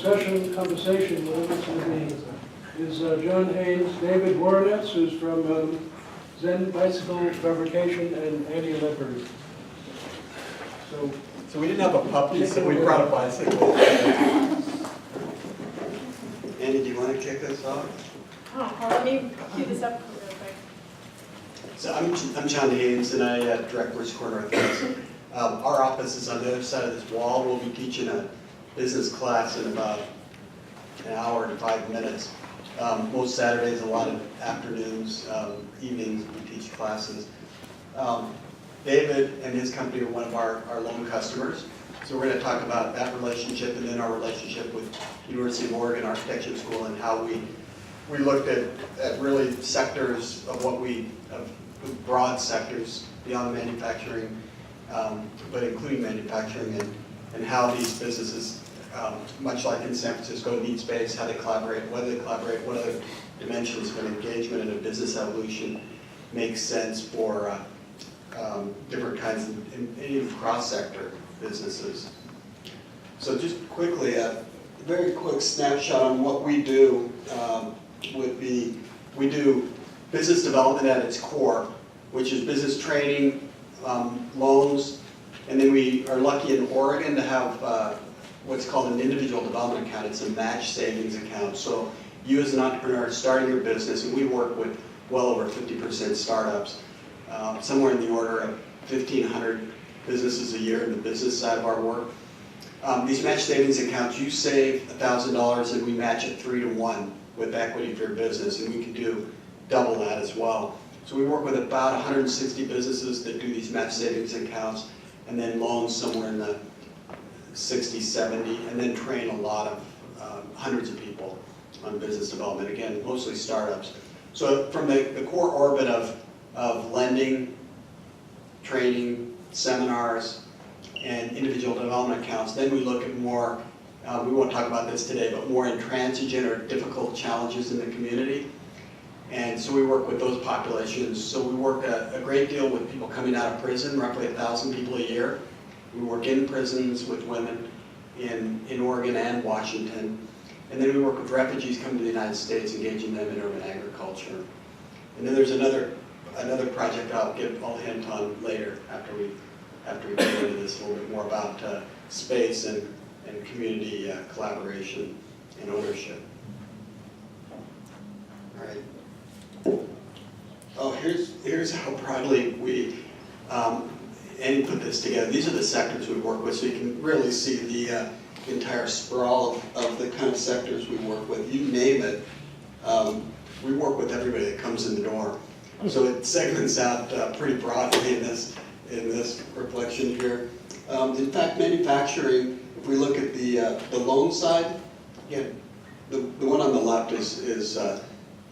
discussion, conversation, whatever it's going to be, is John Haynes, David Warnetz, who's from Zen Bicycle Fabrication, and Andy Leopard. So we didn't have a puppy, so we brought a bicycle. Andy, do you want to kick us off? Oh, well, let me cue this up real quick. So I'm John Haynes, and I direct Bridge Core Northwest. Our office is on the other side of this wall. We'll be teaching a business class in about an hour to 5 minutes. Most Saturdays, a lot of afternoons, evenings, we teach classes. David and his company are one of our loan customers. So we're going to talk about that relationship and then our relationship with University of Oregon Architecture School and how we looked at really sectors of broad sectors beyond manufacturing, but including manufacturing and how these businesses, much like in San Francisco, need space, how they collaborate, whether they collaborate, what other dimensions of engagement and a business evolution makes sense for different kinds of cross-sector businesses. So just quickly, a very quick snapshot on what we do would be, we do business development at its core, which is business training, loans, and then we are lucky in Oregon to have what's called an individual development account. It's a match savings account. So you as an entrepreneur starting your business, and we work with well over 50% startups, somewhere in the order of 1,500 businesses a year in the business side of our work. These match savings accounts, you save $1,000 and we match it 3 to 1 with equity for your business, and we can do double that as well. So we work with about 160 businesses that do these match savings accounts, and then loans somewhere in the 60, 70, and then train a lot of hundreds of people on business development, again, mostly startups. So from the core orbit of lending, training, seminars, and individual development accounts, then we look at more, we won't talk about this today, but more intransigent or difficult challenges in the community. And so we work with those populations. So we work a great deal with people coming out of prison, roughly 1,000 people a year. We work in prisons with women in Oregon and Washington. And then we work with refugees coming to the United States, engaging them in urban agriculture. And then there's another project I'll hint on later after we get into this a little bit more about space and community collaboration and ownership. All right. Oh, here's how proudly we Andy put this together. These are the sectors we work with, so you can really see the entire sprawl of the kind of sectors we work with. You name it, we work with everybody that comes in the door. So it segments out pretty broadly in this reflection here. In fact, manufacturing, if we look at the loan side, again, the one on the left is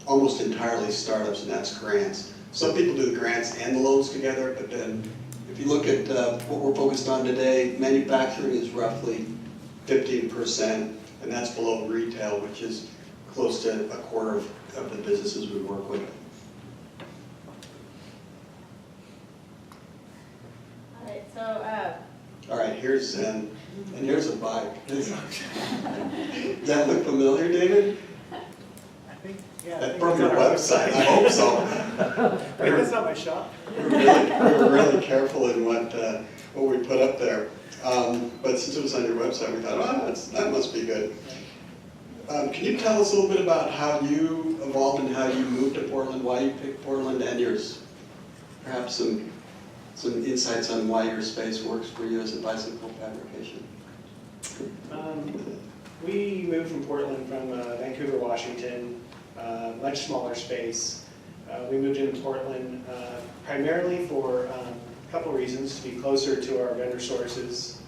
almost entirely startups, and that's grants. Some people do the grants and the loans together, but then if you look at what we're focused on today, manufacturing is roughly 15%, and that's below retail, which is close to a quarter of the businesses we work with. All right, so All right, here's Zen, and here's a bike. Does that look familiar, David? I think, yeah. That's from your website, I hope so. I think that's not my shop. We were really careful in what we put up there. But since it was on your website, we thought, oh, that must be good. Can you tell us a little bit about how you evolved and how you moved to Portland, why you picked Portland, and perhaps some insights on why your space works for you as a bicycle fabrication? We moved from Portland from Vancouver, Washington, much smaller space. We moved into Portland primarily for a couple reasons: to be closer to our vendor sources,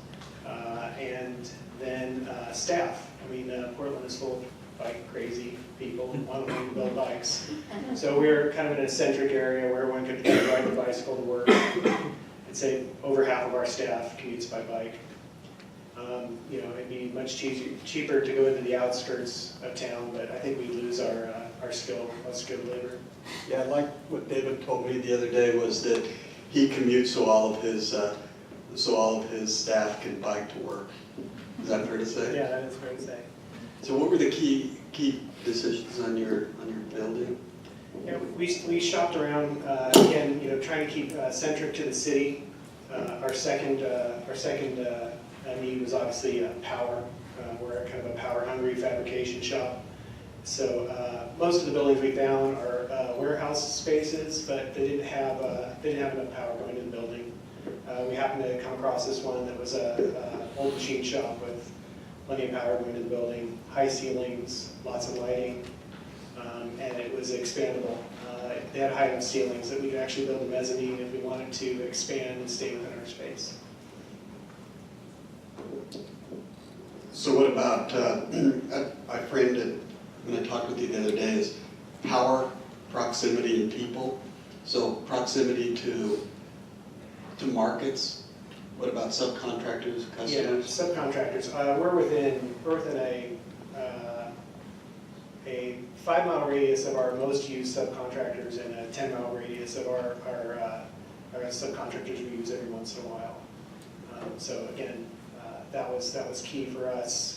and then staff. I mean, Portland is full of bike crazy people wanting to build bikes. So we were kind of in an eccentric area where one could ride the bicycle to work. I'd say over half of our staff commutes by bike. You know, it'd be much cheaper to go into the outskirts of town, but I think we lose our skilled labor. Yeah, I like what David told me the other day was that he commutes so all of his staff can bike to work. Is that fair to say? Yeah, that is fair to say. So what were the key decisions on your building? Yeah, we shopped around, again, you know, trying to keep centric to the city. Our second need was obviously power. We're kind of a power-hungry fabrication shop. So most of the buildings we found are warehouse spaces, but they didn't have enough power going to the building. We happened to come across this one that was a old machine shop with plenty of power going to the building, high ceilings, lots of lighting, and it was expandable. They had high enough ceilings that we could actually build a mezzanine if we wanted to expand and stay within our space. So what about, I framed it when I talked with you the other day as power, proximity, and people. So proximity to markets. What about subcontractors, Yeah, customers? subcontractors. We're within a 5-mile radius of our most used subcontractors and a 10-mile radius of our subcontractors we use every once in a while. So again, that was key for us.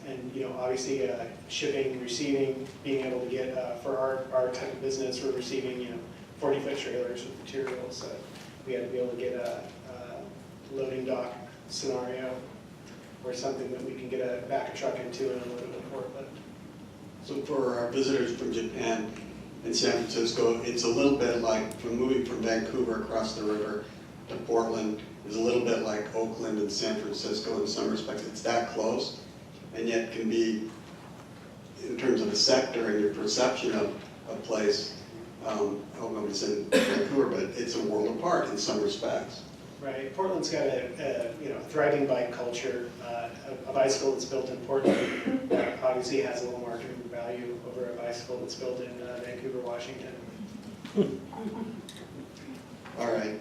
And you know, obviously shipping, receiving, being able to get for our type of business, we're receiving 40-foot trailers with materials. So we had to be able to get a loading dock scenario or something that we can back a truck into and unload it with a forklift. So for our visitors from Japan and San Francisco, it's a little bit like moving from Vancouver across the river to Portland is a little bit like Oakland and San Francisco in some respects. It's that close, and yet can be, in terms of the sector and your perception of a place, Oakland is in Vancouver, but it's a world apart in some respects. Right. Portland's got a thriving bike culture. A bicycle that's built in Portland obviously has a little marketing value over a bicycle that's built in Vancouver, Washington. All right.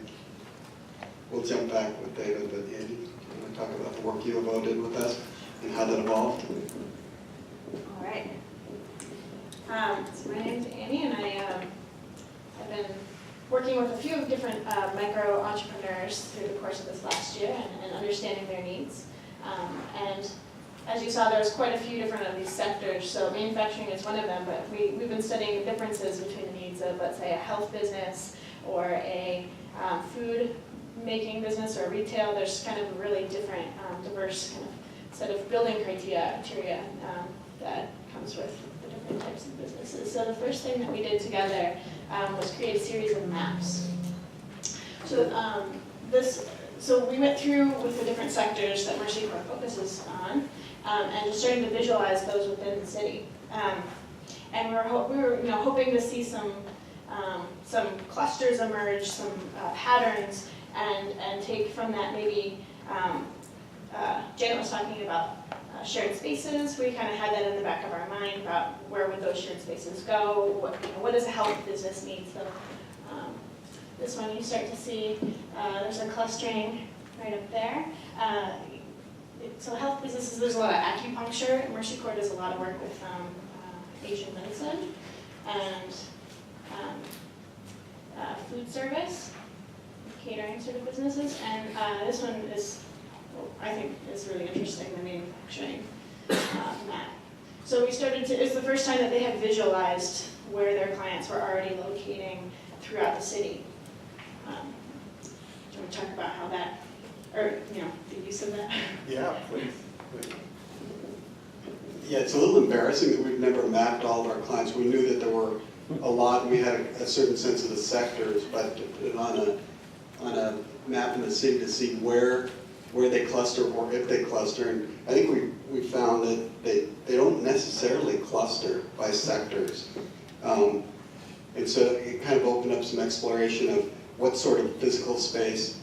We'll jump back with David, but Andy, you want to talk about the work UofO did with us and how that evolved? All right. So my name's Annie, and I've been working with a few different micro entrepreneurs through the course of this last year and understanding their needs. And as you saw, there's quite a few different of these sectors. So manufacturing is one of them, but we've been studying the differences between the needs of, let's say, a health business or a food making business or retail. There's kind of a really different, diverse kind of set of building criteria that comes with the different types of businesses. So the first thing that we did together was create a series of maps. So we went through with the different sectors that Mercy Corps focuses on, and just starting to visualize those within the city. And we were hoping to see some clusters emerge, some patterns, and take from that maybe. Janet was talking about shared spaces. We kind of had that in the back of our mind about where would those shared spaces go. What does a health business need? So this one you start to see there's a clustering right up there. So health businesses, there's a lot of acupuncture. Mercy Corps does a lot of work with Asian medicine and food service, catering sort of businesses. And this one is, I think, is really interesting, the manufacturing map. So we started to, it's the first time that they had visualized where their clients were already locating throughout the city. Do you want to talk about how that, or, the use of that? Yeah, please. Yeah, it's a little embarrassing that we've never mapped all of our clients. We knew that there were a lot, and we had a certain sense of the sectors, but to put it on a map in the city to see where they cluster or if they cluster. And I think we found that they don't necessarily cluster by sectors. And so it kind of opened up some exploration of what sort of physical space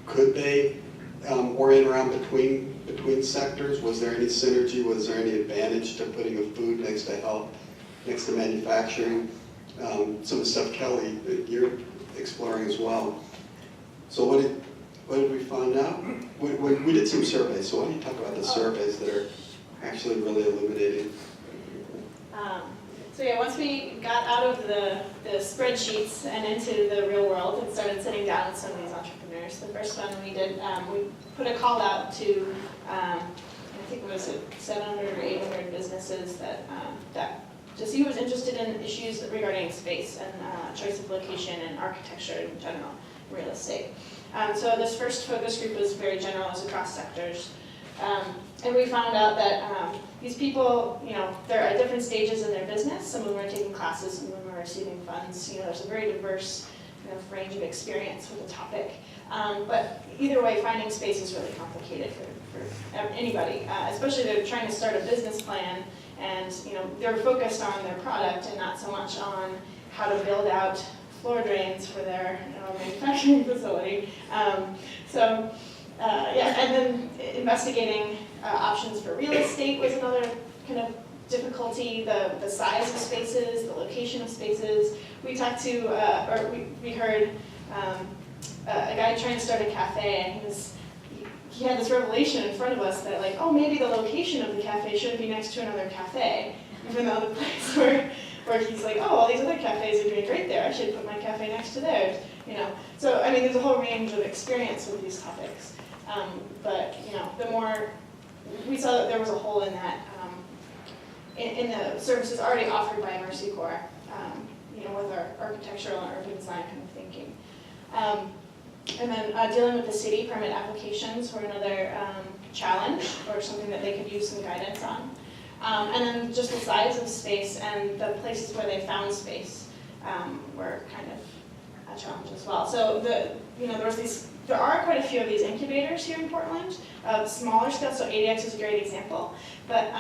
could they orient around between sectors. Was there any synergy? Was there any advantage to putting a food next to health, next to manufacturing? Some of the stuff, Kelly, that you're exploring as well. So what did we find out? We did some surveys, so why don't you talk about the surveys that are actually really illuminating? So yeah, once we got out of the spreadsheets and into the real world and started sitting down with some of these entrepreneurs, the first one we did, we put a call out to think it was 700 or 800 businesses that, just he was interested in issues regarding space and choice of location and architecture in general, real estate. So this first focus group was very general, it was across sectors. And we found out that these people, they're at different stages in their business. Some of them are taking classes, some of them are receiving funds. There's a very diverse range of experience with the topic. But either way, finding space is really complicated for anybody, especially they're trying to start a business plan and they're focused on their product and not so much on how to build out floor drains for their manufacturing facility. And then investigating options for real estate was another kind of difficulty, the size of spaces, the location of spaces. We talked to, we heard a guy trying to start a cafe, and he had this revelation in front of us that maybe the location of the cafe shouldn't be next to another cafe, even though the place where he's like, all these other cafes are doing great there, I should put my cafe next to theirs, So, there's a whole range of experience with these topics. But, the more, we saw that there was a hole in that, in the services already offered by Mercy Corps, with our architectural and urban design kind of thinking. And then dealing with the city permit applications were another challenge, or something that they could use some guidance on. And then just the size of space and the places where they found space were kind of a challenge as well. So there are quite a few of these incubators here in Portland, smaller scale, so ADX is a great example. But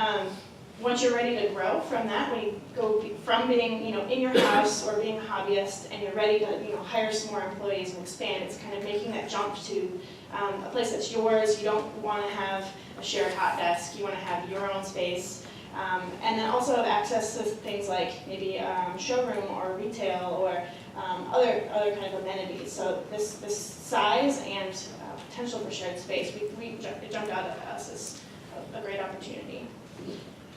once you're ready to grow from that, when you go from being in your house or being a hobbyist and you're ready to hire some more employees and expand, it's kind of making that jump to a place that's yours. You don't want to have a shared hot desk, you want to have your own space. And then also have access to things like maybe showroom or retail or other kind of amenities. So this size and potential for shared space, it jumped out at us as a great opportunity.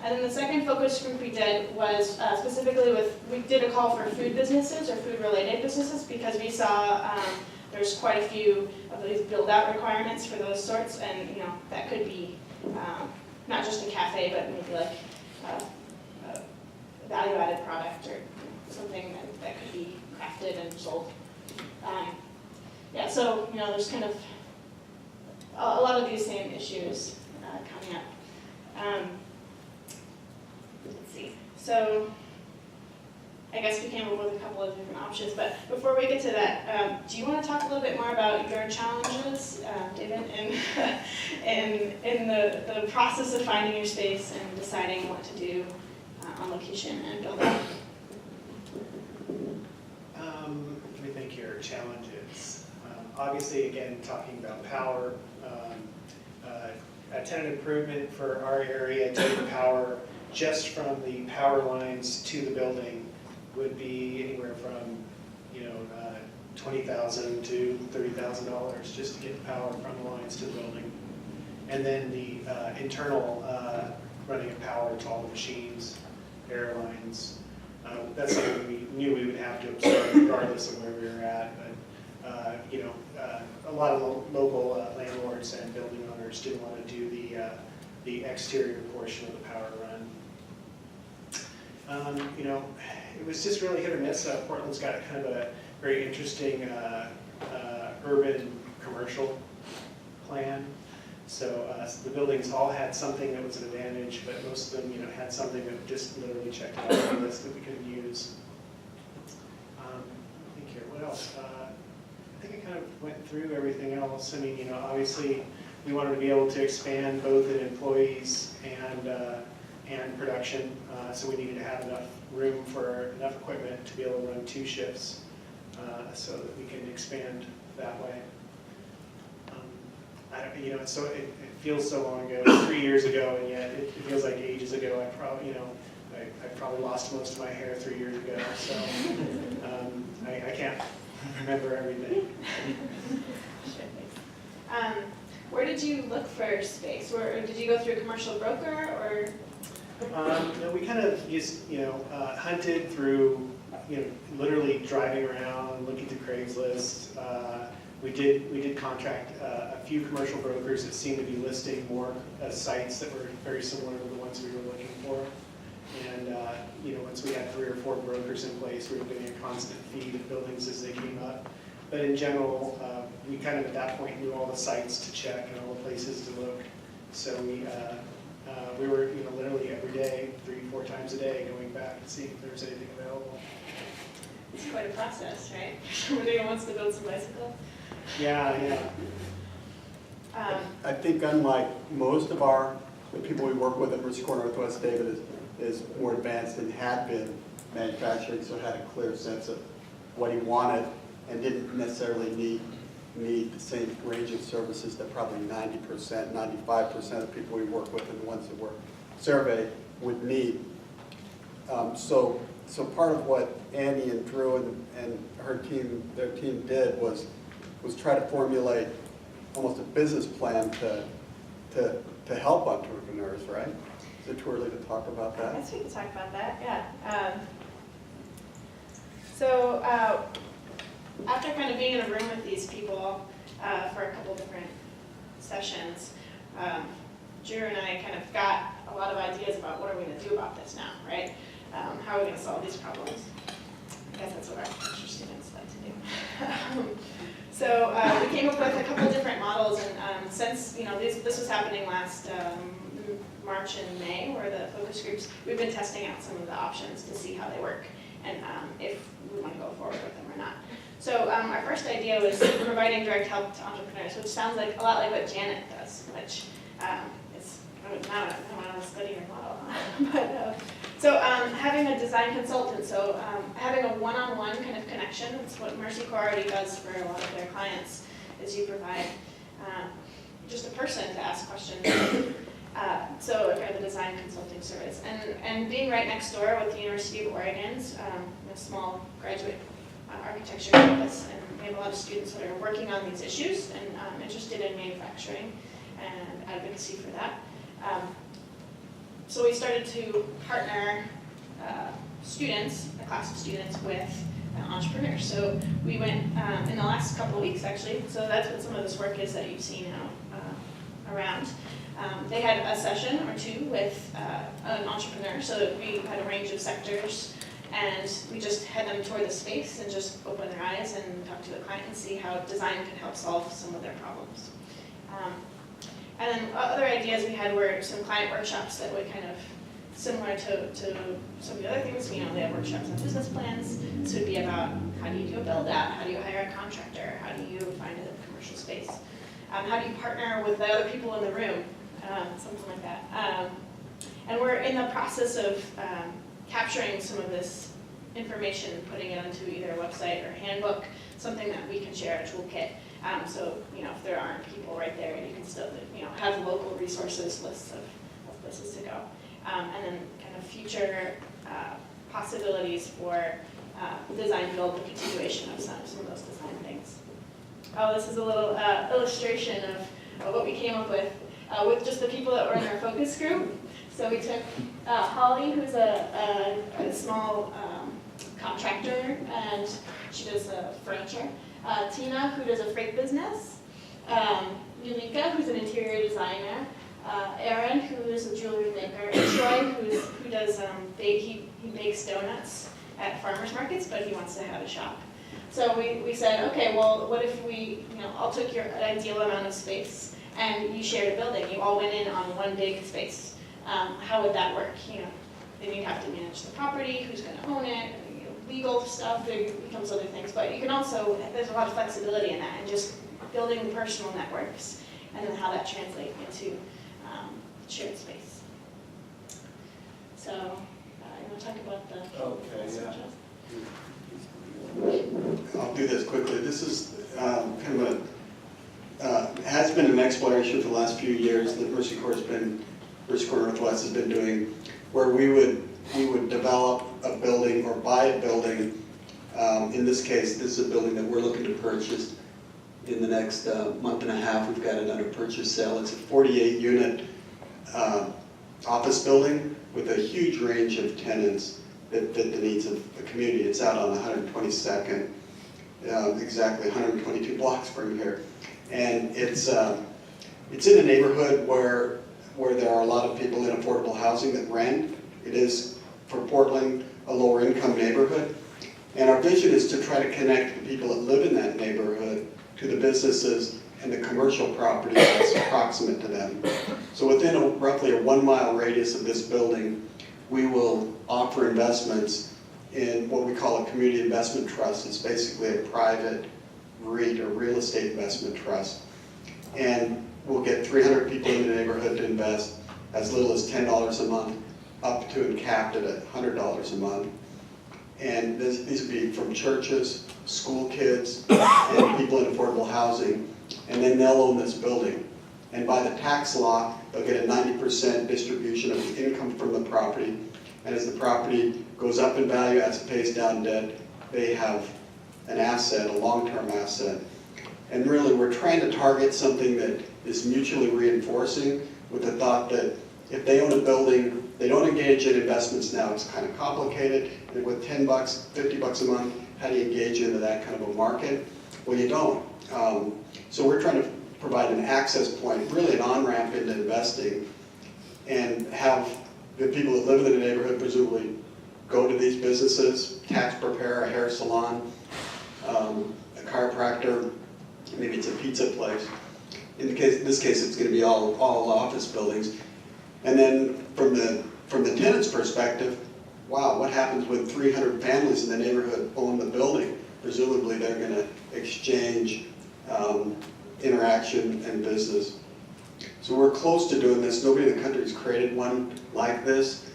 And then the second focus group we did was specifically we did a call for food businesses or food-related businesses because we saw there's quite a few of these build-out requirements for those sorts, and that could be not just a cafe, but maybe like a value-added product or something that could be crafted and sold. So there's kind of a lot of these same issues coming up. Let's see. So I guess we came up with a couple of different options, but before we get to that, do you want to talk a little bit more about your challenges, David, in the process of finding your space and deciding what to do on location and build out? Let me think here, challenges. Obviously, again, talking about power, a tenant improvement for our area, taking power just from the power lines to the building would be anywhere from $20,000 to $30,000 just to get the power from the lines to the building. And then the internal running of power to all the machines, airlines. That's something we knew we would have to absorb regardless of where we were at. But a lot of local landlords and building owners didn't want to do the exterior portion of the power run. It was just really hit or miss. Portland's got kind of a very interesting urban commercial plan. So the buildings all had something that was an advantage, but most of them, had something that just literally checked out the list that we couldn't use. I think here, what else? I think I kind of went through everything else. I mean, obviously we wanted to be able to expand both in employees and production, so we needed to have enough room for enough equipment to be able to run 2 shifts, so that we can expand that way. It feels so long ago, 3 years ago, and yet it feels like ages ago. I probably lost most of my hair 3 years ago, so I can't remember everything. Sure, thanks. Where did you look for space? Did you go through a commercial broker or? No, we kind of just, hunted through, literally driving around, looking through Craigslist, We did contract a few commercial brokers that seemed to be listing more sites that were very similar to the ones we were looking for. And once we had 3 or 4 brokers in place, we were getting a constant feed of buildings as they came up. But in general, we kind of at that point knew all the sites to check and all the places to look. So we were literally every day, 3-4 times a day, going back and seeing if there was anything available. It's quite a process, right? Somebody who wants to build some bicycle. Yeah. I think unlike most of the people we work with at Mercy Corps Northwest, David is more advanced and had been manufacturing, so had a clear sense of what he wanted and didn't necessarily need the same range of services that probably 90%, 95% of people we work with and the ones that were surveyed would need. So part of what Annie and Drew and their team did was try to formulate almost a business plan to help entrepreneurs, right? Is it too early to talk about I that? guess we can talk about that, yeah. So after kind of being in a room with these people for a couple different sessions, Drew and I kind of got a lot of ideas about what are we going to do about this now, right? How are we going to solve these problems? I guess that's what our architecture students like to do. So we came up with a couple different models, and since this was happening last March and May, where the focus groups, we've been testing out some of the options to see how they work and if we want to go forward with them or not. So our first idea was providing direct help to entrepreneurs, which sounds like a lot like what Janet does, which is not a study or model. But so having a design consultant, so having a one-on-one kind of connection, that's what Mercy Corps already does for a lot of their clients, is you provide just a person to ask questions. So kind of a design consulting service. And being right next door with the University of Oregon's a small graduate architecture campus, and we have a lot of students that are working on these issues and interested in manufacturing and advocacy for that. So we started to partner students, a class of students, with entrepreneurs. So we went in the last couple of weeks, actually, so that's what some of this work is that you've seen around. They had a session or two with an entrepreneur, so we had a range of sectors, and we just had them tour the space and just open their eyes and talk to the client and see how design could help solve some of their problems. And then other ideas we had were some client workshops that would kind of similar to some of the other things. They have workshops on business plans. This would be about how do you do a build out, how do you hire a contractor, how do you find a commercial space, how do you partner with the other people in the room, something like that. And we're in the process of capturing some of this information, putting it onto either a website or handbook, something that we can share, a toolkit. So if there aren't people right there, you can still have local resources, lists of places to go. And then kind of future possibilities for design build, the continuation of some of those design things. Oh, this is a little illustration of what we came up with just the people that were in our focus group. So we took Holly, who's a small contractor, and she does furniture. Tina, who does a freight business. Yulika, who's an interior designer. Aaron, who is a jewelry maker. And Troy, who does he bakes donuts at farmers markets, but he wants to have a shop. So we said, okay, well, what if we, all took your ideal amount of space and you shared a building. You all went in on one big space. How would that work? Then you'd have to manage the property, who's going to own it, legal stuff, there becomes other things. But you can also, there's a lot of flexibility in that, and just building the personal networks, and then how that translates into shared space. So, you want to talk about the... Okay, yeah. I'll do this quickly. This is kind of has been an exploration for the last few years that Mercy Corps Northwest has been doing, where we would develop a building or buy a building. In this case, this is a building that we're looking to purchase in the next month and a half. We've got it under purchase sale. It's a 48-unit office building with a huge range of tenants that fit the needs of the community. It's out on 122nd. exactly 122 blocks from here. And it's in a neighborhood where there are a lot of people in affordable housing that rent. It is, for Portland, a lower income neighborhood. And our vision is to try to connect the people that live in that neighborhood to the businesses and the commercial property that's proximate to them. So within roughly a 1 mile radius of this building, we will offer investments in what we call a community investment trust. It's basically a private REIT, or real estate investment trust. And we'll get 300 people in the neighborhood to invest as little as $10 a month, up to and capped at $100 a month. And these would be from churches, school kids, and people in affordable housing. And then they'll own this building. And by the tax law, they'll get a 90% distribution of the income from the property. And as the property goes up in value, as it pays down debt, they have an asset, a long-term asset. And really, we're trying to target something that is mutually reinforcing, with the thought that if they own a building, they don't engage in investments now. It's kind of complicated. And with $10, $50 a month, how do you engage into that kind of a market? Well, you don't. So we're trying to provide an access point, really an on-ramp into investing, and have the people that live in the neighborhood presumably go to these businesses, tax preparer, a hair salon, a chiropractor, maybe it's a pizza place. In this case, it's going to be all office buildings. And then from the tenant's perspective, wow, what happens when 300 families in the neighborhood own the building? Presumably they're going to exchange interaction and business. So we're close to doing this. Nobody in the country has created one like this.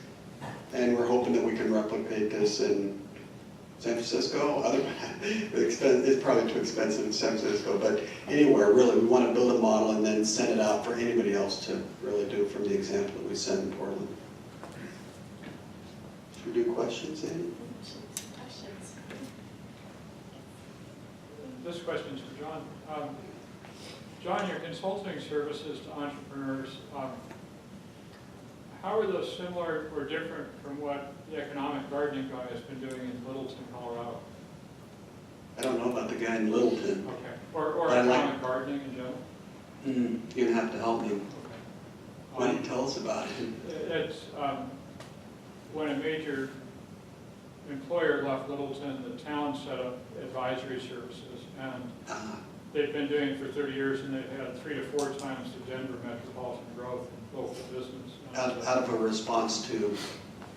And we're hoping that we can replicate this in San Francisco. It's probably too expensive in San Francisco, but anywhere really. We want to build a model and then send it out for anybody else to really do from the example that we set in Portland. Should we do questions, Andy? Questions? This question's for John. John, your consulting services to entrepreneurs, how are those similar or different from what the economic gardening guy has been doing in Littleton, Colorado? I don't know about the guy in Littleton. Okay. Or I like- economic gardening in general? You're going to have to help me. Okay. Why don't you tell us about it? It's when a major employer left Littleton, the town set up advisory services, and they've been doing it for 30 years, and they've had 3 to 4 times the Denver metropolitan growth in local business. Out of a response to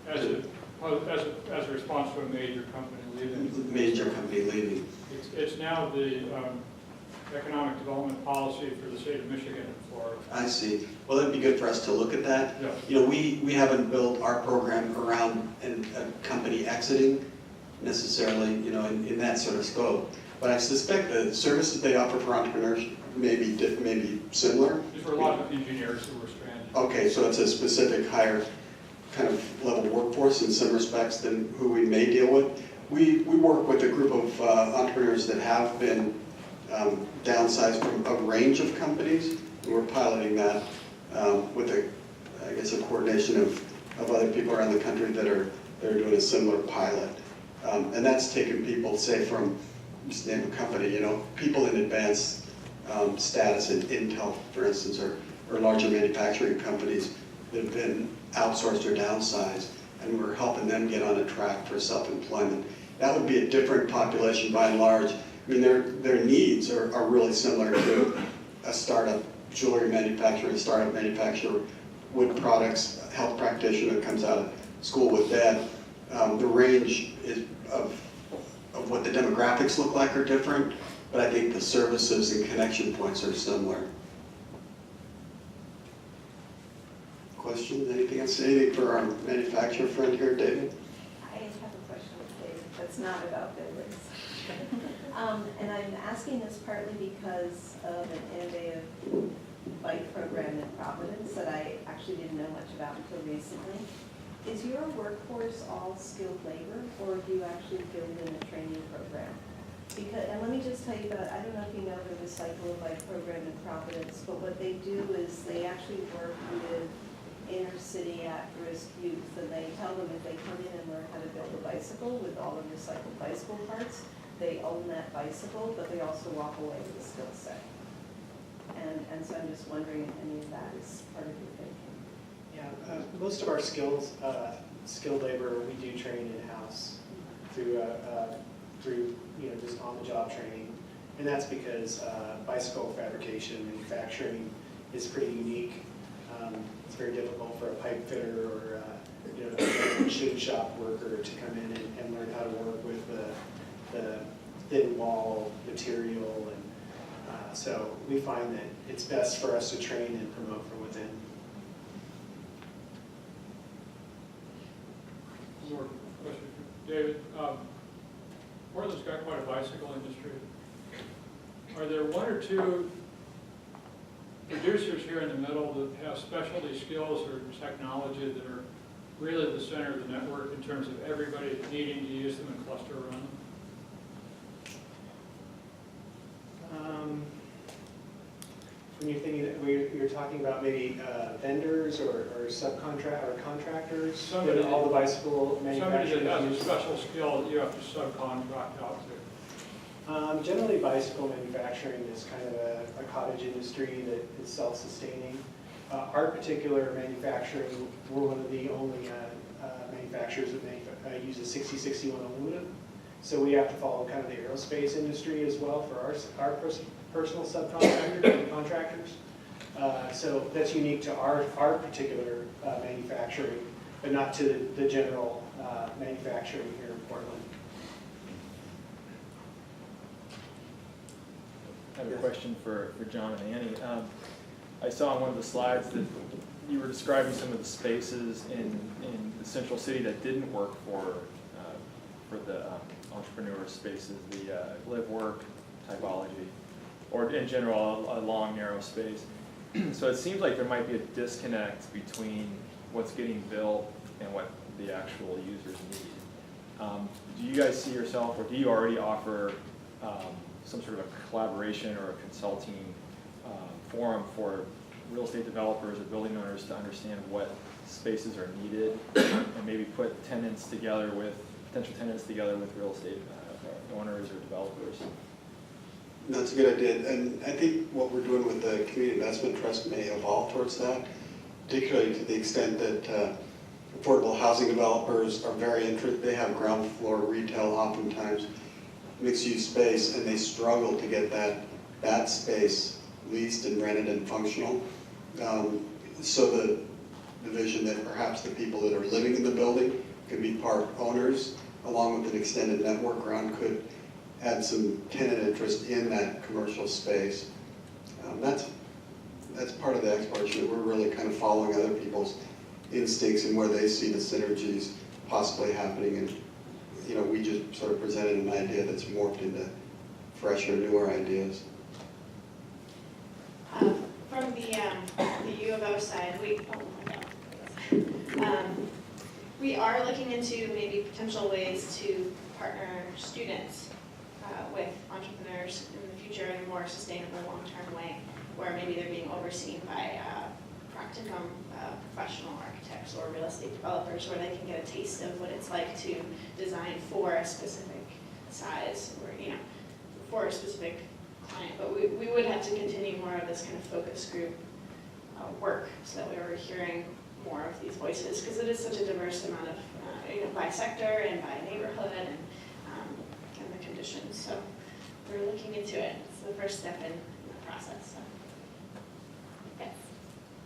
As a response to a major company leaving. major company leaving. It's now the economic development policy for the state of Michigan and Florida. I see. Well, that'd be good for us to look at that. Yeah. You know, we haven't built our program around a company exiting necessarily, you know, in that sort of scope. But I suspect the services they offer for entrepreneurs may be similar. These were a lot of engineers who were stranded. Okay, so it's a specific higher kind of level workforce in some respects than who we may deal with. We work with a group of entrepreneurs that have been downsized from a range of companies. And we're piloting that with a coordination of other people around the country that are doing a similar pilot. And that's taken people, say, from, just name a company, you know, people in advanced status in Intel, for instance, or larger manufacturing companies that have been outsourced or downsized, and we're helping them get on a track for self-employment. That would be a different population by and large. I mean, their needs are really similar to a startup jewelry manufacturer, a startup manufacturer, wood products, a health practitioner that comes out of school with that. The range of what the demographics look like are different, but I think the services and connection points are similar. Questions? Anything else? Anything for our manufacturer friend here, David? I have a question for David that's not about buildings. And I'm asking this partly because of an innovative bike program in Providence that I actually didn't know much about until recently. Is your workforce all skilled labor, or do you actually build in a training program? And let me just tell you about, I don't know if you know the Recycle a Bike program in Providence, but what they do is they actually work with inner city at-risk youth, and they tell them if they come in and learn how to build a bicycle with all the recycled bicycle parts, they own that bicycle, but they also walk away with a skill set. And so I'm just wondering if any of that is part of your thinking. Yeah, most of our skilled labor, we do train in-house through just on-the-job training. And that's because bicycle fabrication, manufacturing is pretty unique. It's very difficult for a pipe fitter or a machine shop worker to come in and learn how to work with the thin wall material. And so we find that it's best for us to train and promote from within. More question for David. Portland's got quite a bicycle industry. Are there one or two producers here in the middle that have specialty skills or technology that are really the center of the network in terms of everybody needing to use them and cluster around them? When you're thinking that you're talking about maybe vendors or subcontract or contractors, Somebody- all the bicycle Somebody manufacturers. that has a special skill that you have to subcontract out to. Generally, bicycle manufacturing is kind of a cottage industry that is self-sustaining. Our particular manufacturing, we're one of the only manufacturers that uses 6061 aluminum. So we have to follow kind of the aerospace industry as well for our personal subcontractors and contractors. So that's unique to our particular manufacturing, but not to the general manufacturing here in Portland. I have a question for John and Annie. I saw on one of the slides that you were describing some of the spaces in the central city that didn't work for the entrepreneur spaces, the live-work typology, or in general, a long, narrow space. So it seems like there might be a disconnect between what's getting built and what the actual users need. Do you guys see yourself, or do you already offer some sort of a collaboration or a consulting forum for real estate developers or building owners to understand what spaces are needed and maybe put potential tenants together with real estate owners or developers? That's a good idea, and I think what we're doing with the Community Investment Trust may evolve towards that, particularly to the extent that affordable housing developers are very interested. They have ground floor retail, oftentimes mixed-use space, and they struggle to get that space leased and rented and functional. So the vision that perhaps the people that are living in the building could be part owners, along with an extended network around, could add some tenant interest in that commercial space. That's part of the exploration, that we're really kind of following other people's instincts and where they see the synergies possibly happening. And we just sort of presented an idea that's morphed into fresher, newer ideas. From the U of O side, we are looking into maybe potential ways to partner students with entrepreneurs in the future in a more sustainable, long-term way, where maybe they're being overseen by practicum professional architects or real estate developers, where they can get a taste of what it's like to design for a specific size or for a specific client. But we would have to continue more of this kind of focus group work, so that we were hearing more of these voices, because it is such a diverse amount of by sector and by neighborhood and the conditions. So we're looking into it. It's the first step in the process. So. Yes.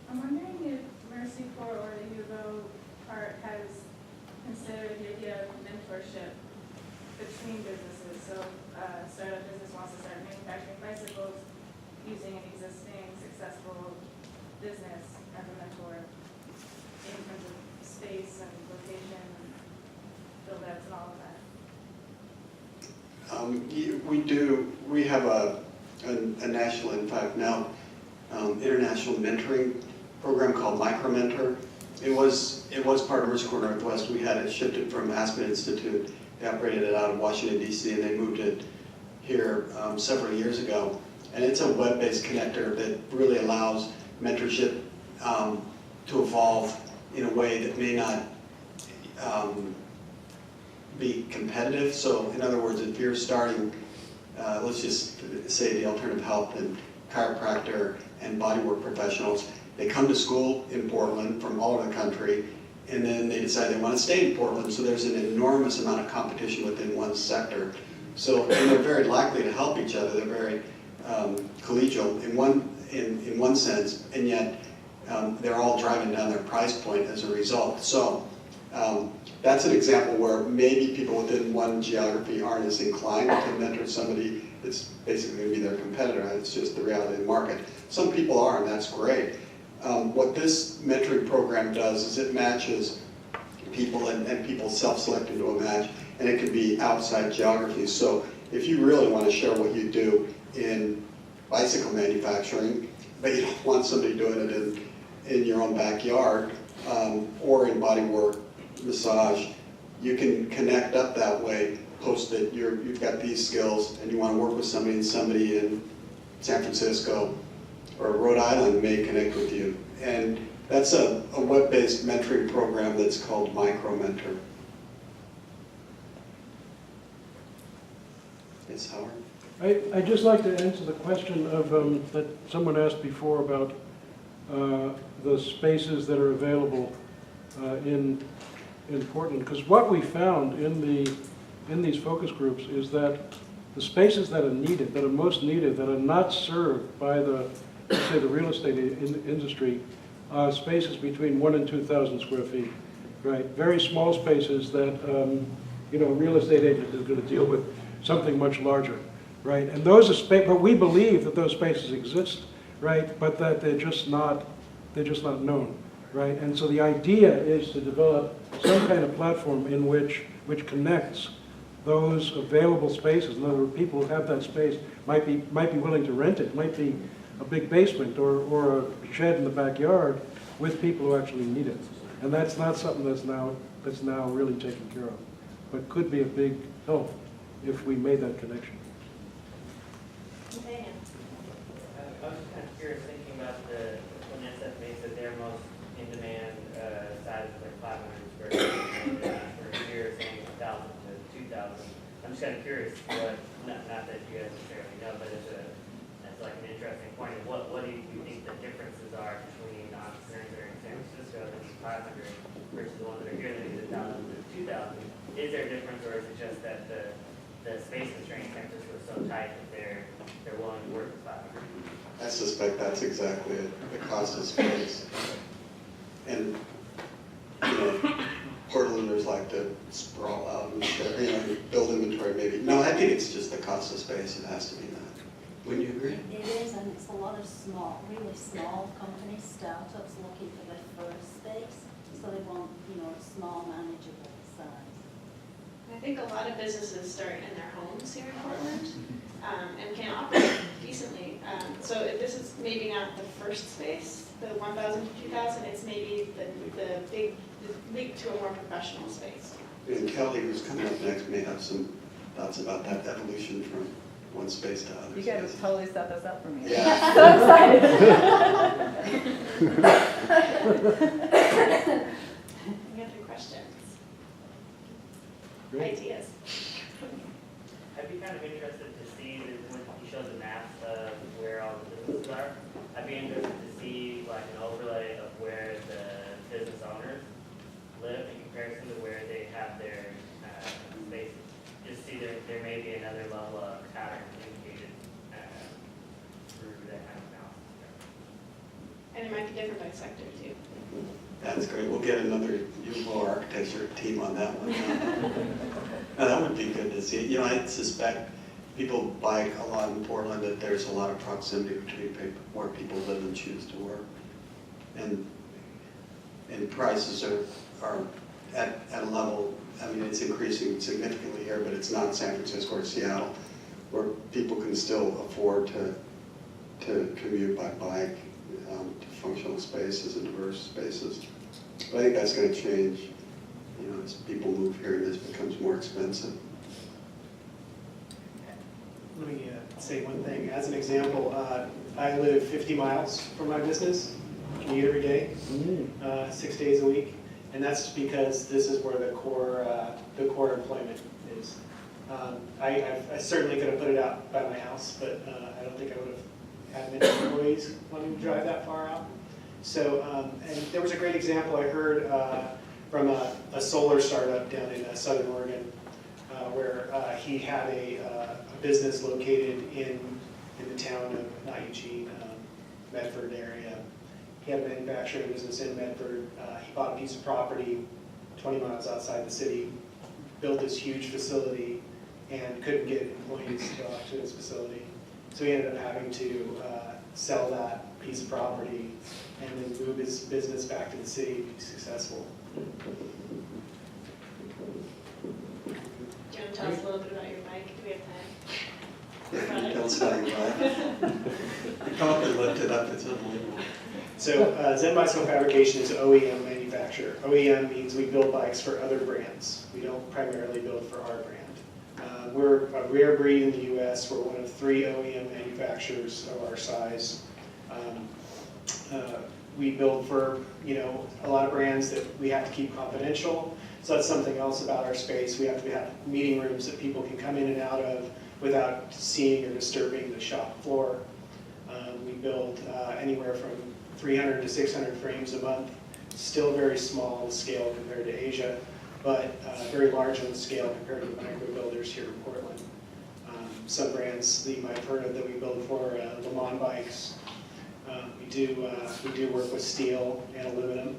I'm wondering if Mercy Corps or the U of O part has considered the idea of mentorship between businesses. So a startup business wants to start manufacturing bicycles using an existing successful business as a mentor in terms of space and location and build-outs and all of that. We have a national, in fact now, international mentoring program called MicroMentor. It was part of Mercy Corps Northwest. We had it shifted from Aspen Institute. They operated it out of Washington, D.C., and they moved it here several years ago. And it's a web-based connector that really allows mentorship to evolve in a way that may not be competitive. So in other words, if you're starting, let's just say the alternative health and chiropractor and bodywork professionals, they come to school in Portland from all over the country, and then they decide they want to stay in Portland, so there's an enormous amount of competition within one sector. So, and they're very likely to help each other, they're very collegial in one sense, and yet they're all driving down their price point as a result. So that's an example where maybe people within one geography aren't as inclined to mentor somebody that's basically going to be their competitor. It's just the reality of the market. Some people are, and that's great. What this mentoring program does is it matches people, and people self-select into a match, and it can be outside geographies. So if you really want to share what you do in bicycle manufacturing, but you don't want somebody doing it in your own backyard, or in bodywork, massage, you can connect up that way, post that you've got these skills and you want to work with somebody, and somebody in San Francisco or Rhode Island may connect with you. And that's a web-based mentoring program that's called MicroMentor. Yes, Howard? I'd just like to answer the question of, that someone asked before about the spaces that are available in Portland. Because what we found in these focus groups is that the spaces that are needed, that are most needed, that are not served by the, let's say, the real estate industry, are spaces between 1,000 and 2,000 square feet, right? Very small spaces that, you know, a real estate agent is going to deal with something much larger, right? And those are but we believe that those spaces exist, right? But that they're just not known, right? And so the idea is to develop some kind of platform in which connects those available spaces. In other words, people who have that space might be willing to rent it, might be a big basement or a shed in the backyard with people who actually need it. And that's not something that's now really taken care of, but could be a big help if we made that connection. Dan. I was just kind of curious, thinking about the Lynette that makes it their most in-demand size is like 500 square feet. For here, saying 1,000 to 2,000. I'm just kind of curious what, not that you guys necessarily know, but that's like an interesting point. Of what do you think the differences are between entrepreneurs that are in San Francisco that need 500 versus the ones that are here that need 1,000 to 2,000? Is there a difference, or is it just that the space constraint in San Francisco is so tight that they're willing to work with 500? I suspect that's exactly it, the cost of space. And, you know, Portlanders like to sprawl out and share, you know, build inventory maybe. No, I think it's just the cost of space. It has to be that. Wouldn't you agree? It is, and it's a lot of really small companies, startups looking for their first space, so they want, you know, a small, manageable size. I think a lot of businesses start in their homes here in Portland and can operate decently. So if this is maybe not the first space, the 1,000 to 2,000, it's maybe the big leap to a more professional space. And Kelly, who's coming up next, may have some thoughts about that evolution from one space to other. You guys totally set this up for me. Yeah. So excited. Any other questions? Great. Ideas? I'd be kind of interested to see when you show the maps of where all the businesses are. I'd be interested to see like an overlay of where the business owners live in comparison to where they have their spaces. Just see there may be another level of pattern indicated through that kind of analysis. And it might be different by sector too. That's great. We'll get another U-Law architecture team on that one. Now, that would be good to see. You know, I suspect people bike a lot in Portland, that there's a lot of proximity between where people live and choose to work. And prices are at a level, I mean, it's increasing significantly here, but it's not San Francisco or Seattle, where people can still afford to commute by bike to functional spaces and diverse spaces. But I think that's going to change, you know, as people move here and this becomes more expensive. Let me say one thing. As an example, I live 50 miles from my business, commute every day, 6 days a week. And that's because this is where the core employment is. I certainly could have put it out by my house, but I don't think I would have had many employees wanting to drive that far out. So, and there was a great example I heard from a solar startup down in Southern Oregon, where he had a business located in the town of, not Eugene, Medford area. He had a manufacturing business in Medford. He bought a piece of property 20 miles outside the city, built this huge facility, and couldn't get employees to go out to his facility. So he ended up having to sell that piece of property and then move his business back to the city to be successful. Do you want to tell us a little bit about your bike? Do we have time? Yeah, tell us how you ride. You come up and lift it up, it's unbelievable. So Zen Bicycle Fabrication is an OEM manufacturer. OEM means we build bikes for other brands. We don't primarily build for our brand. We're a rare breed in the US. We're one of 3 OEM manufacturers of our size. We build for, a lot of brands that we have to keep confidential. So that's something else about our space. We have to have meeting rooms that people can come in and out of without seeing or disturbing the shop floor. We build anywhere from 300 to 600 frames a month. Still very small scale compared to Asia, but very large on the scale compared to the micro builders here in Portland. Some brands that you might have heard of that we build for, Le Mans bikes. We do work with steel and aluminum.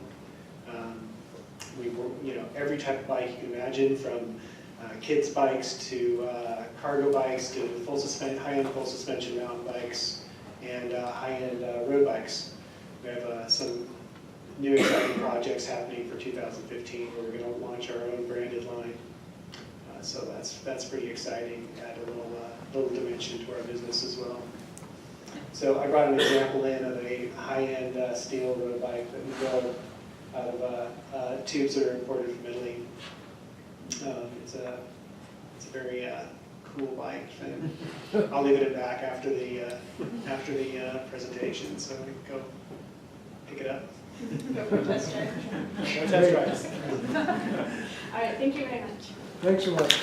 We work, every type of bike you can imagine, from kids bikes to cargo bikes to high-end full suspension mountain bikes and high-end road bikes. We have some new exciting projects happening for 2015 where we're going to launch our own branded line. So that's pretty exciting. Add a little dimension to our business as well. So I brought an example in of a high-end steel road bike that we build out of tubes that are imported from Italy. It's a very cool bike. I'll leave it back after the presentation, so we can go pick it up. Go for a test drive. No test drives. All right, thank you very much. Thanks so much.